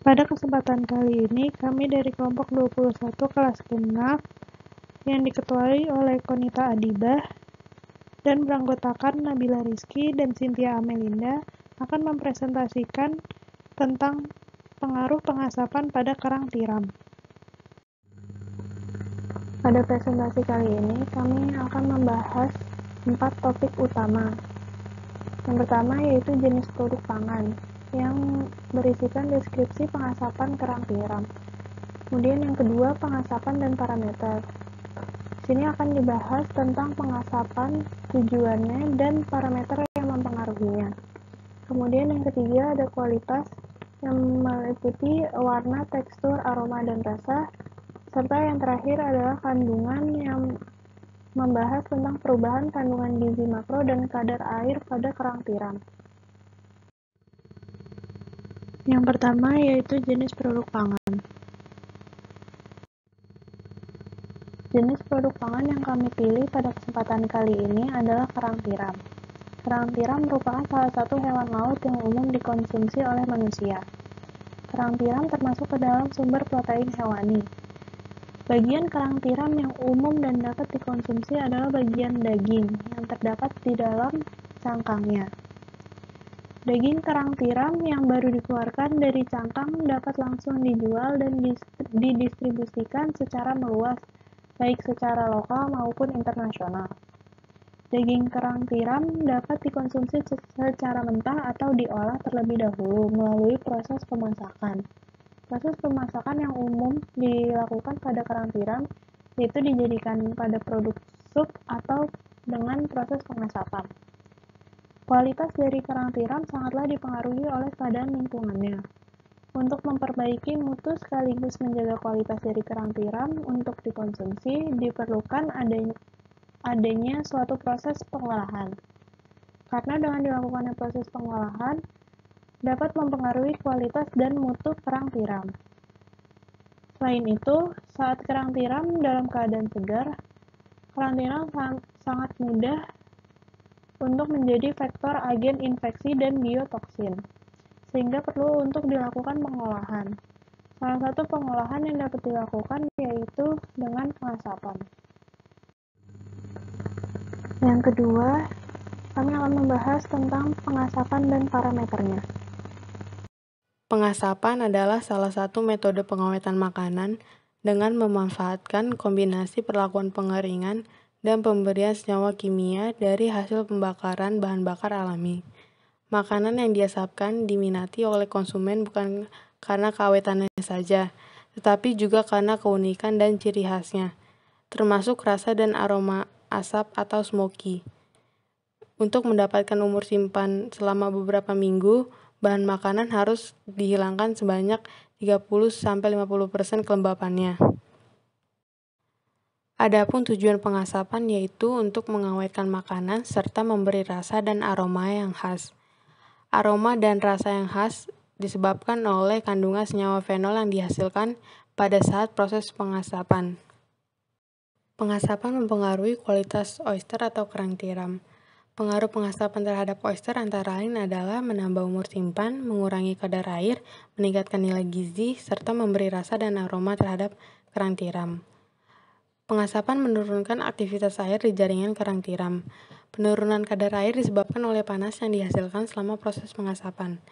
Pada kesempatan kali ini, kami dari kelompok 21 kelas genap yang diketuai oleh Konita Adibah dan beranggotakan Nabila Rizky dan Cynthia Amelinda akan mempresentasikan tentang pengaruh pengasapan pada kerang tiram. Pada presentasi kali ini, kami akan membahas 4 topik utama. Yang pertama yaitu jenis produk pangan, yang berisikan deskripsi pengasapan kerang tiram. Kemudian yang kedua, pengasapan dan parameter. Di sini akan dibahas tentang pengasapan, tujuannya, dan parameter yang mempengaruhinya. Kemudian yang ketiga ada kualitas, yang meliputi warna, tekstur, aroma, dan rasa. Serta yang terakhir adalah kandungan yang membahas tentang perubahan kandungan gizi makro dan kadar air pada kerang tiram. Yang pertama yaitu jenis produk pangan. Jenis produk pangan yang kami pilih pada kesempatan kali ini adalah kerang tiram. Kerang tiram merupakan salah satu hewan laut yang umum dikonsumsi oleh manusia. Kerang tiram termasuk ke dalam sumber protein hewani. Bagian kerang tiram yang umum dan dapat dikonsumsi adalah bagian daging yang terdapat di dalam cangkangnya. Daging kerang tiram yang baru dikeluarkan dari cangkang dapat langsung dijual dan didistribusikan secara meluas, baik secara lokal maupun internasional. Daging kerang tiram dapat dikonsumsi secara mentah atau diolah terlebih dahulu melalui proses pemasakan. Proses pemasakan yang umum dilakukan pada kerang tiram yaitu dijadikan pada produk sup atau dengan proses pengasapan. Kualitas dari kerang tiram sangatlah dipengaruhi oleh keadaan lingkungannya. Untuk memperbaiki mutu sekaligus menjaga kualitas dari kerang tiram untuk dikonsumsi, diperlukan adanya suatu proses pengolahan. Karena dengan dilakukannya proses pengolahan, dapat mempengaruhi kualitas dan mutu kerang tiram. Selain itu, saat kerang tiram dalam keadaan segar, kerang tiram sangat mudah untuk menjadi vektor agen infeksi dan biotoksin, sehingga perlu untuk dilakukan pengolahan. Salah satu pengolahan yang dapat dilakukan yaitu dengan pengasapan. Yang kedua, kami akan membahas tentang pengasapan dan parameternya. Pengasapan adalah salah satu metode pengawetan makanan dengan memanfaatkan kombinasi perlakuan pengeringan dan pemberian senyawa kimia dari hasil pembakaran bahan bakar alami. Makanan yang diasapkan diminati oleh konsumen bukan karena keawetannya saja, tetapi juga karena keunikan dan ciri khasnya, termasuk rasa dan aroma asap atau smoky. Untuk mendapatkan umur simpan selama beberapa minggu, bahan makanan harus dihilangkan sebanyak 30-50% kelembapannya. Adapun tujuan pengasapan yaitu untuk mengawetkan makanan serta memberi rasa dan aroma yang khas. Aroma dan rasa yang khas disebabkan oleh kandungan senyawa fenol yang dihasilkan pada saat proses pengasapan. Pengasapan mempengaruhi kualitas oyster atau kerang tiram. Pengaruh pengasapan terhadap oyster antara lain adalah menambah umur simpan, mengurangi kadar air, meningkatkan nilai gizi, serta memberi rasa dan aroma terhadap kerang tiram. Pengasapan menurunkan aktivitas air di jaringan kerang tiram. Penurunan kadar air disebabkan oleh panas yang dihasilkan selama proses pengasapan.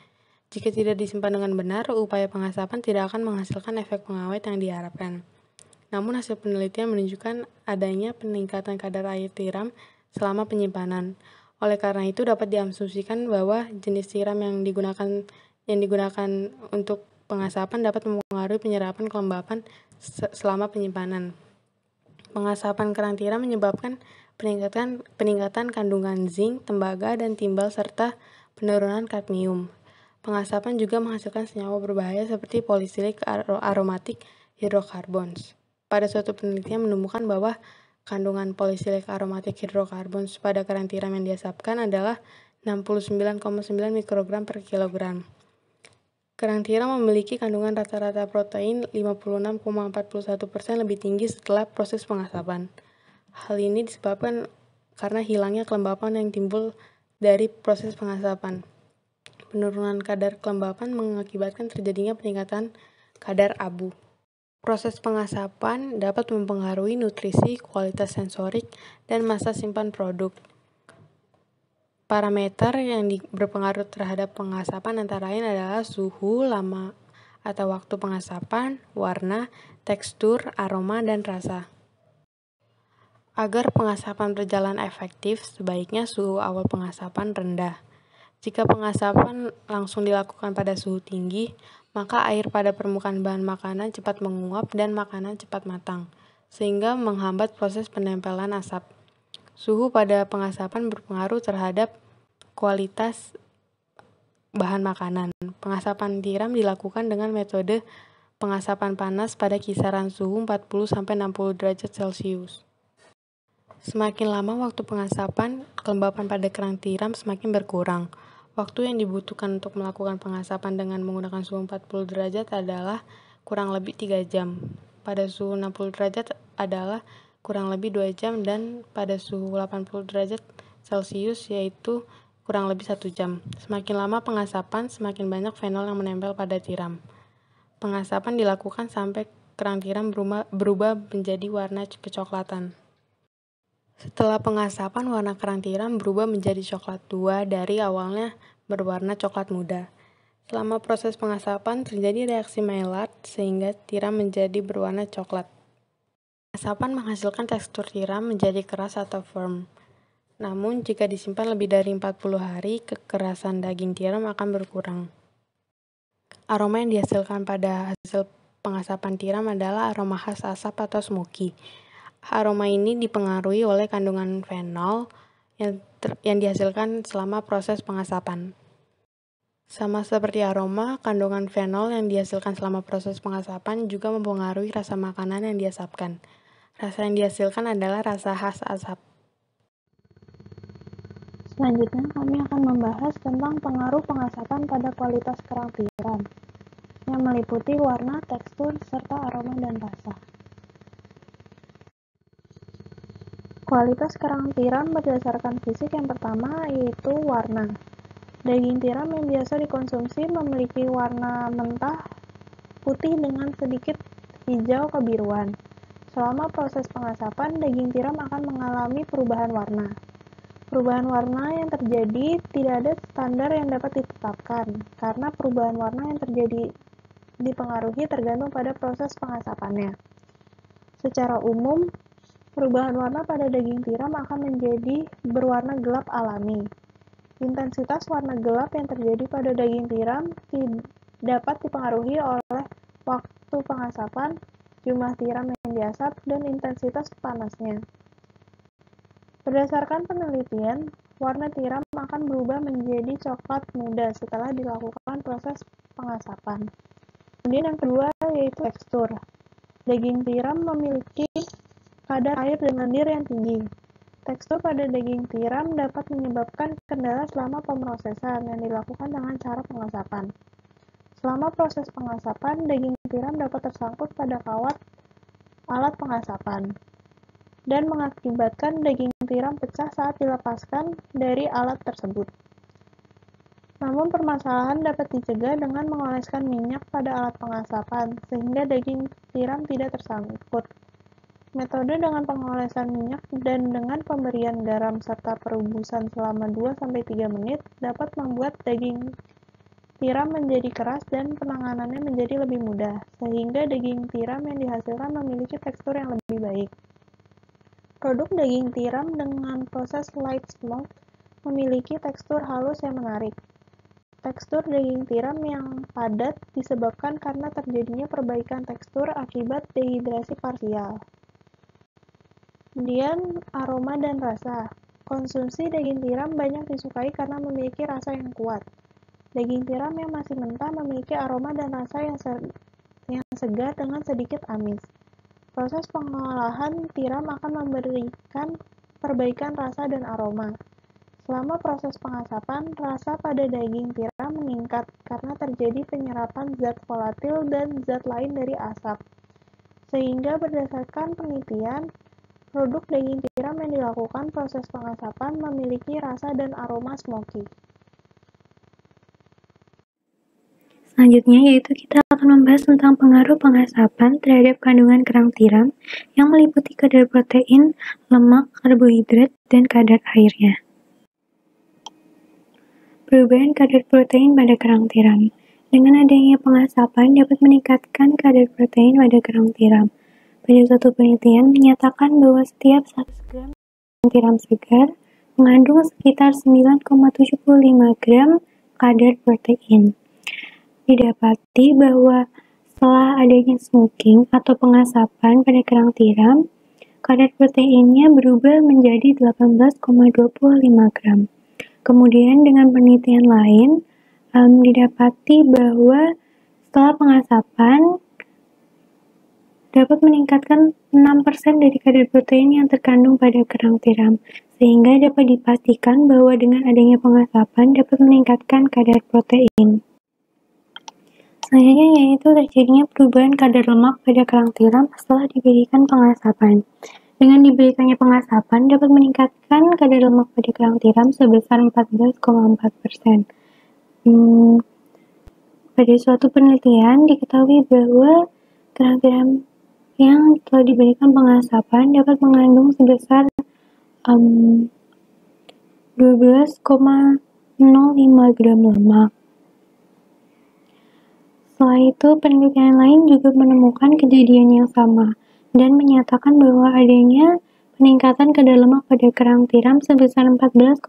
Jika tidak disimpan dengan benar, upaya pengasapan tidak akan menghasilkan efek pengawet yang diharapkan. Namun hasil penelitian menunjukkan adanya peningkatan kadar air tiram selama penyimpanan. Oleh karena itu dapat diasumsikan bahwa jenis tiram yang digunakan untuk pengasapan dapat mempengaruhi penyerapan kelembapan selama penyimpanan. Pengasapan kerang tiram menyebabkan peningkatan kandungan zinc, tembaga, dan timbal serta penurunan kadmium. Pengasapan juga menghasilkan senyawa berbahaya seperti polycyclic aromatic hydrocarbons. Pada suatu penelitian menemukan bahwa kandungan polycyclic aromatic hydrocarbons pada kerang tiram yang diasapkan adalah 69,9 mikrogram per kilogram. Kerang tiram memiliki kandungan rata-rata protein 56,41% lebih tinggi setelah proses pengasapan. Hal ini disebabkan karena hilangnya kelembapan yang timbul dari proses pengasapan. penurunan kadar kelembapan mengakibatkan terjadinya peningkatan kadar abu. Proses pengasapan dapat mempengaruhi nutrisi, kualitas sensorik, dan masa simpan produk. Parameter yang berpengaruh terhadap pengasapan antara lain adalah suhu, lama atau waktu pengasapan, warna, tekstur, aroma, dan rasa. Agar pengasapan berjalan efektif, sebaiknya suhu awal pengasapan rendah. Jika pengasapan langsung dilakukan pada suhu tinggi, maka air pada permukaan bahan makanan cepat menguap dan makanan cepat matang, sehingga menghambat proses penempelan asap. Suhu pada pengasapan berpengaruh terhadap kualitas bahan makanan. Pengasapan tiram dilakukan dengan metode pengasapan panas pada kisaran suhu 40-60 derajat Celcius. Semakin lama waktu pengasapan, kelembapan pada kerang tiram semakin berkurang. Waktu yang dibutuhkan untuk melakukan pengasapan dengan menggunakan suhu 40 derajat adalah kurang lebih 3 jam. Pada suhu 60 derajat adalah kurang lebih 2 jam dan pada suhu 80 derajat Celcius yaitu kurang lebih 1 jam. Semakin lama pengasapan, semakin banyak fenol yang menempel pada tiram. Pengasapan dilakukan sampai kerang tiram berubah menjadi warna kecoklatan. Setelah pengasapan, warna kerang tiram berubah menjadi coklat tua dari awalnya berwarna coklat muda. Selama proses pengasapan terjadi reaksi Maillard sehingga tiram menjadi berwarna coklat. Pengasapan menghasilkan tekstur tiram menjadi keras atau firm. Namun, jika disimpan lebih dari 40 hari, kekerasan daging tiram akan berkurang. Aroma yang dihasilkan pada hasil pengasapan tiram adalah aroma khas asap atau smoky. Aroma ini dipengaruhi oleh kandungan fenol yang dihasilkan selama proses pengasapan. Sama seperti aroma, kandungan fenol yang dihasilkan selama proses pengasapan juga mempengaruhi rasa makanan yang diasapkan. Rasa yang dihasilkan adalah rasa khas asap. Selanjutnya kami akan membahas tentang pengaruh pengasapan pada kualitas kerang tiram, yang meliputi warna, tekstur, serta aroma dan rasa. Kualitas kerang tiram berdasarkan fisik yang pertama yaitu warna. Daging tiram yang biasa dikonsumsi memiliki warna mentah putih dengan sedikit hijau kebiruan. Selama proses pengasapan, daging tiram akan mengalami perubahan warna. Perubahan warna yang terjadi tidak ada standar yang dapat ditetapkan, karena perubahan warna yang terjadi dipengaruhi tergantung pada proses pengasapannya. Secara umum, perubahan warna pada daging tiram akan menjadi berwarna gelap alami. Intensitas warna gelap yang terjadi pada daging tiram dapat dipengaruhi oleh waktu pengasapan, jumlah tiram yang diasap, dan intensitas panasnya. Berdasarkan penelitian, warna tiram akan berubah menjadi coklat muda setelah dilakukan proses pengasapan. Kemudian yang kedua yaitu tekstur. Daging tiram memiliki kadar air dan lendir yang tinggi. Tekstur pada daging tiram dapat menyebabkan kendala selama pemrosesan yang dilakukan dengan cara pengasapan. Selama proses pengasapan, daging tiram dapat tersangkut pada kawat alat pengasapan dan mengakibatkan daging tiram pecah saat dilepaskan dari alat tersebut. Namun permasalahan dapat dicegah dengan mengoleskan minyak pada alat pengasapan sehingga daging tiram tidak tersangkut. Metode dengan pengolesan minyak dan dengan pemberian garam serta perebusan selama 2-3 menit dapat membuat daging tiram menjadi keras dan penanganannya menjadi lebih mudah, sehingga daging tiram yang dihasilkan memiliki tekstur yang lebih baik. Produk daging tiram dengan proses light smoke memiliki tekstur halus yang menarik. Tekstur daging tiram yang padat disebabkan karena terjadinya perbaikan tekstur akibat dehidrasi parsial. Kemudian, aroma dan rasa. Konsumsi daging tiram banyak disukai karena memiliki rasa yang kuat. Daging tiram yang masih mentah memiliki aroma dan rasa yang segar dengan sedikit amis. Proses pengolahan tiram akan memberikan perbaikan rasa dan aroma. Selama proses pengasapan, rasa pada daging tiram meningkat karena terjadi penyerapan zat volatil dan zat lain dari asap. Sehingga berdasarkan penelitian, produk daging tiram yang dilakukan proses pengasapan memiliki rasa dan aroma smoky. Selanjutnya yaitu kita akan membahas tentang pengaruh pengasapan terhadap kandungan kerang tiram yang meliputi kadar protein, lemak, karbohidrat, dan kadar airnya. Perubahan kadar protein pada kerang tiram. Dengan adanya pengasapan dapat meningkatkan kadar protein pada kerang tiram. Pada suatu penelitian menyatakan bahwa setiap 100 gram kerang tiram segar mengandung sekitar 9,75 gram kadar protein. Didapati bahwa setelah adanya smoking atau pengasapan pada kerang tiram, kadar proteinnya berubah menjadi 18,25 gram. Kemudian dengan penelitian lain, didapati bahwa setelah pengasapan dapat meningkatkan 6% dari kadar protein yang terkandung pada kerang tiram, sehingga dapat dipastikan bahwa dengan adanya pengasapan dapat meningkatkan kadar protein. Selanjutnya yaitu terjadinya perubahan kadar lemak pada kerang tiram setelah diberikan pengasapan. Dengan diberikannya pengasapan dapat meningkatkan kadar lemak pada kerang tiram sebesar 14,4%. Pada suatu penelitian diketahui bahwa kerang tiram yang telah diberikan pengasapan dapat mengandung sebesar 12,05 gram lemak. Setelah itu, penelitian lain juga menemukan kejadian yang sama dan menyatakan bahwa adanya peningkatan kadar lemak pada kerang tiram sebesar 14,4%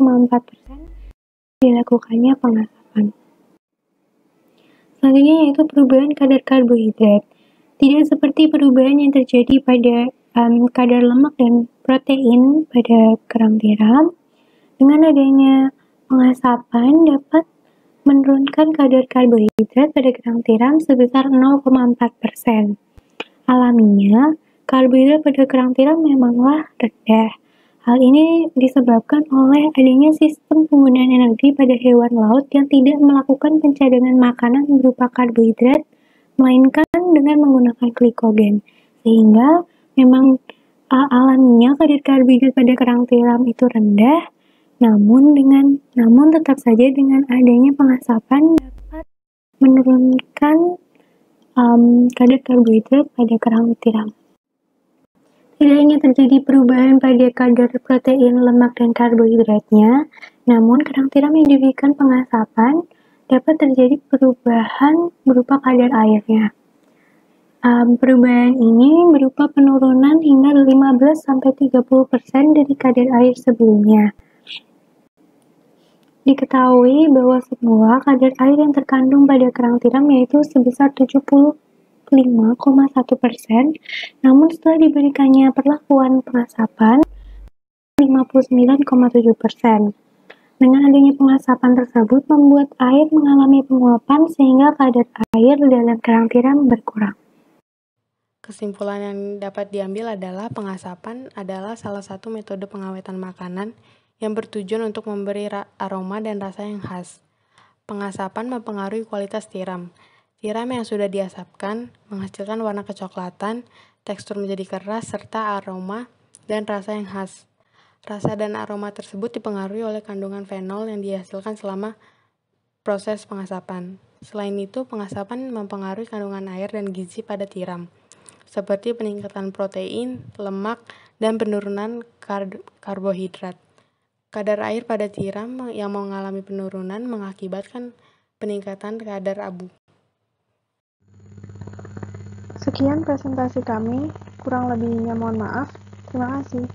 dilakukannya pengasapan. Selanjutnya yaitu perubahan kadar karbohidrat. Tidak seperti perubahan yang terjadi pada kadar lemak dan protein pada kerang tiram, dengan adanya pengasapan dapat menurunkan kadar karbohidrat pada kerang tiram sebesar 0,4%. Alaminya, karbohidrat pada kerang tiram memanglah rendah. Hal ini disebabkan oleh adanya sistem penggunaan energi pada hewan laut yang tidak melakukan pencadangan makanan berupa karbohidrat, melainkan dengan menggunakan glikogen. Sehingga memang alaminya kadar karbohidrat pada kerang tiram itu rendah, namun tetap saja dengan adanya pengasapan dapat menurunkan kadar karbohidrat pada kerang tiram. Tidak hanya terjadi perubahan pada kadar protein, lemak, dan karbohidratnya, namun kerang tiram yang diberikan pengasapan dapat terjadi perubahan berupa kadar airnya. Perubahan ini berupa penurunan hingga 15-30% dari kadar air sebelumnya. Diketahui bahwa semua kadar air yang terkandung pada kerang tiram yaitu sebesar 75,1%, namun setelah diberikannya perlakuan pengasapan 59,7%. Dengan adanya pengasapan tersebut membuat air mengalami penguapan sehingga kadar air dalam kerang tiram berkurang. Kesimpulan yang dapat diambil adalah pengasapan adalah salah satu metode pengawetan makanan yang bertujuan untuk memberi aroma dan rasa yang khas. Pengasapan mempengaruhi kualitas tiram. Tiram yang sudah diasapkan menghasilkan warna kecoklatan, tekstur menjadi keras, serta aroma dan rasa yang khas. Rasa dan aroma tersebut dipengaruhi oleh kandungan fenol yang dihasilkan selama proses pengasapan. Selain itu, pengasapan mempengaruhi kandungan air dan gizi pada tiram, seperti peningkatan protein, lemak, dan penurunan karbohidrat. Kadar air pada tiram yang mengalami penurunan mengakibatkan peningkatan kadar abu. Sekian presentasi kami, kurang lebihnya mohon maaf. Terima kasih.